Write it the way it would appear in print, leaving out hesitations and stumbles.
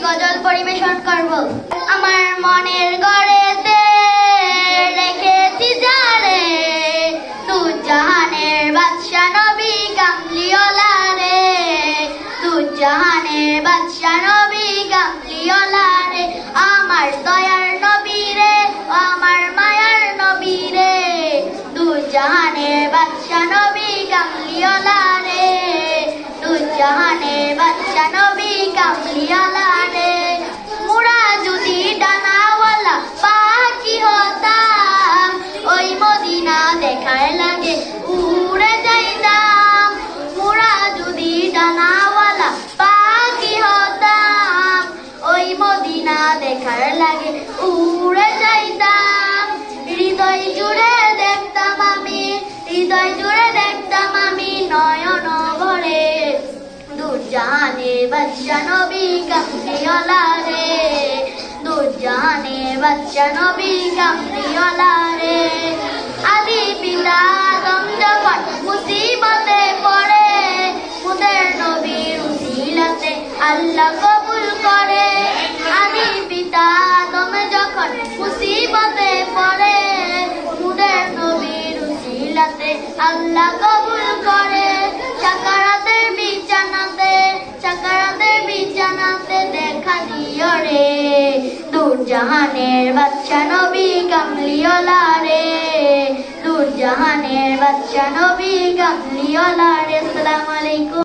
গজল পরিবেশন করব। আমার মনের ঘরেতে রেখেছি যারে, দু জাহানের বাদশা নবী কামলিওয়ালা রে, দু জাহানের বাদশা নবী কামলিওয়ালা রে। আমার দয়ার নবী রে, আমার মায়ার নবী রে, দু জাহানের বাদশা নবী কামলিওয়ালা রে, দু জাহানের বাদশা নবী কামলিওয়ালা রে। মোরা যদি ডানাওয়ালা পাখি হতাম, ওই মদিনা দেখার লাগে উড়ে যাইতাম। মোরা যদি ডানাওয়ালা পাখি হতাম, ওই মদিনা দেখার লাগে উড়ে যাইতাম। হৃদয় জুড়ে দেখতাম আমি, হৃদয় জুড়ে দেখতাম আমি নয়ন ভরে, দু জাহানের বাদশা নবী কামলিওয়ালা রে, দু জাহানের বাদশা নবী কামলিওয়ালা রে। আদি পিতা আদম যখন মুসিবতে পড়ে, মুদের নবীর উসিলাতে আল্লাহ কবুল করে। আদি পিতা আদম যখন মুসিবতে পড়ে, মুদের নবীর উসিলাতে আল্লাহ কবুল করে। সাকারাতের বিছানাতে, সাকারাতের বিছানাতে দেখা দিও রে, দু জাহানের বাদশা নবী কামলিওয়ালা রে, দু জাহানের বাদশা নবী কামলিওয়ালা রে। আসসালামু আলাইকুম।